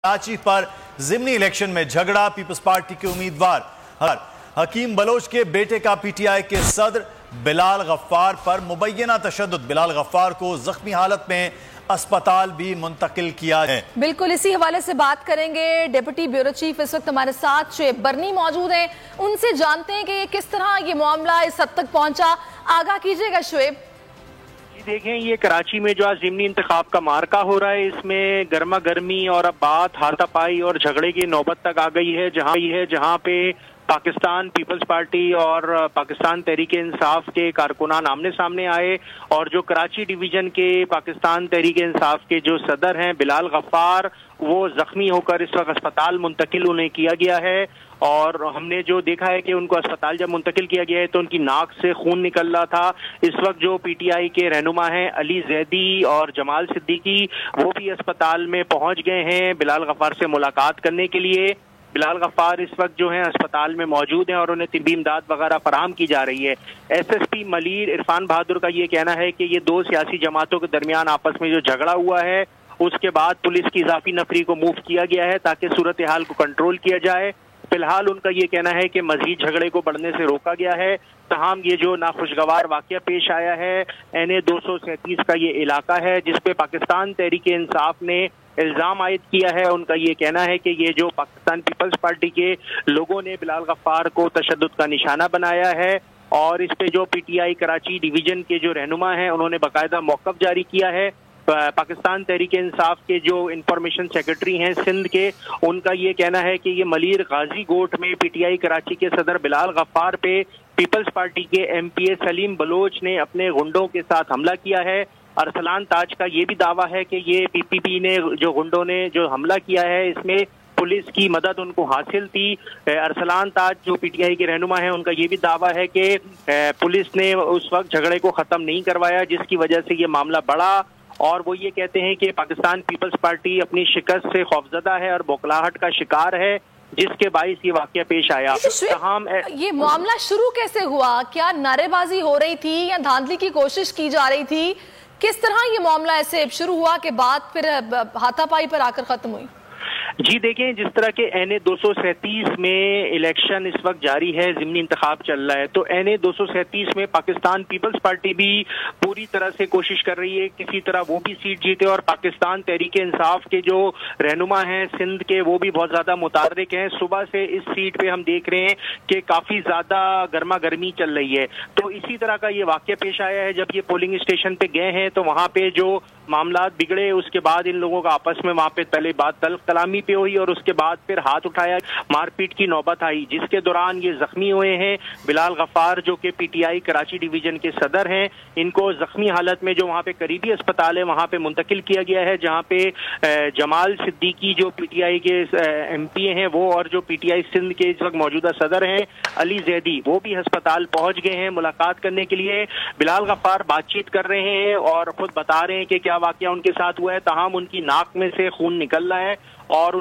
कराची पर ज़िमनी इलेक्शन में झगड़ा। पीपल्स पार्टी के उम्मीदवार हकीम बलोच के बेटे का पीटीआई के सदर बिलाल गफ्फार पर मुबैना तशद्दुद। बिलाल गफ्फार को जख्मी हालत में अस्पताल भी मुंतकिल किया है। बिल्कुल इसी हवाले से बात करेंगे। डिप्टी ब्यूरो चीफ इस वक्त हमारे साथ शुएब बरनी मौजूद हैं, उनसे जानते हैं कि ये किस तरह ये मामला इस हद तक पहुंचा। आगाह कीजिएगा शुएब। देखें, ये कराची में जो आज ज़िमनी इंतखाब का मार्का हो रहा है, इसमें गर्मा गर्मी और अब बात हाथापाई और झगड़े की नौबत तक आ गई है, जहां पे पाकिस्तान पीपल्स पार्टी और पाकिस्तान तहरीके इंसाफ के कारकुनान आमने सामने आए और जो कराची डिवीजन के पाकिस्तान तहरीके इंसाफ के जो सदर हैं बिलाल गफ्फार, वो जख्मी होकर इस वक्त अस्पताल मुंतकिल उन्हें किया गया है। और हमने जो देखा है कि उनको अस्पताल जब मुंतकिल किया गया है तो उनकी नाक से खून निकल रहा था। इस वक्त जो पीटीआई के रहनुमा हैं अली जैदी और जमाल सिद्दीकी, वो भी अस्पताल में पहुंच गए हैं बिलाल गफ्फार से मुलाकात करने के लिए। बिलाल गफ्फार इस वक्त जो है अस्पताल में मौजूद हैं और उन्हें तिब्बी इमदाद वगैरह फराहम की जा रही है। एसएसपी मलिर इरफान बहादुर का ये कहना है कि ये दो सियासी जमातों के दरमियान आपस में जो झगड़ा हुआ है, उसके बाद पुलिस की इजाफी नफरी को मूव किया गया है ताकि सूरत हाल को कंट्रोल किया जाए। फिलहाल उनका ये कहना है कि मजीद झगड़े को बढ़ने से रोका गया है। तमाम ये जो नाखुशगवार वाकया पेश आया है, NA 237 का ये इलाका है जिसपे पाकिस्तान तहरीके इंसाफ ने इल्ज़ाम आयद किया है। उनका ये कहना है कि ये जो पाकिस्तान पीपल्स पार्टी के लोगों ने बिलाल गफ्फार को तशद्दुद का निशाना बनाया है और इस पे जो पीटीआई कराची डिवीजन के जो रहनुमा हैं उन्होंने बाकायदा मौक़िफ़ जारी किया है। पाकिस्तान तहरीके इंसाफ के जो इंफॉर्मेशन सेक्रेटरी हैं सिंध के, उनका ये कहना है कि ये मलिर गाजी गोट में पीटीआई कराची के सदर बिलाल गफ्फार पे पीपल्स पार्टी के MPA सलीम बलोच ने अपने गुंडों के साथ हमला किया है। अरसलान ताज का ये भी दावा है कि ये PPP ने जो गुंडों ने जो हमला किया है इसमें पुलिस की मदद उनको हासिल थी। अरसलान ताज जो पीटीआई के रहनुमा हैं, उनका ये भी दावा है कि पुलिस ने उस वक्त झगड़े को ख़त्म नहीं करवाया जिसकी वजह से ये मामला बढ़ा। और वो ये कहते हैं कि पाकिस्तान पीपल्स पार्टी अपनी शिकस्त से खौफजदा है और बौखलाहट का शिकार है, जिसके बाइस ये वाकया पेश आया। ये मामला शुरू कैसे हुआ? क्या नारेबाजी हो रही थी या धांधली की कोशिश की जा रही थी? किस तरह ये मामला ऐसे शुरू हुआ के बाद फिर हाथापाई पर आकर खत्म हुई? जी देखें, जिस तरह के NA 237 में इलेक्शन इस वक्त जारी है, ज़िमनी इंतखाब चल रहा है, तो NA 237 में पाकिस्तान पीपल्स पार्टी भी पूरी तरह से कोशिश कर रही है किसी तरह वो भी सीट जीते और पाकिस्तान तहरीके इंसाफ के जो रहनुमा हैं सिंध के, वो भी बहुत ज़्यादा मुतारिक हैं। सुबह से इस सीट पे हम देख रहे हैं कि काफ़ी ज़्यादा गर्मा गर्मी चल रही है। तो इसी तरह का ये वाक़या पेश आया है जब ये पोलिंग स्टेशन पे गए हैं तो वहाँ पे जो मामला बिगड़े, उसके बाद इन लोगों का आपस में वहाँ पे पहले बात तल्ख कलामी पे हुई और उसके बाद फिर हाथ उठाया, मारपीट की नौबत आई जिसके दौरान ये जख्मी हुए हैं। बिलाल गफ्फार जो कि पीटीआई कराची डिवीजन के सदर हैं, इनको जख्मी हालत में जो वहाँ पे करीबी अस्पताल है वहाँ पे मुंतकिल किया गया है, जहाँ पे जमाल सिद्दीकी जो पीटीआई के MPA हैं वो और जो पीटीआई सिंध के इस वक्त मौजूदा सदर हैं अली जैदी, वो भी अस्पताल पहुँच गए हैं मुलाकात करने के लिए। बिलाल गफ्फार बातचीत कर रहे हैं और खुद बता रहे हैं कि क्या वाकया उनके साथ हुआ है, तमाम उनकी नाक में से खून निकल रहा है और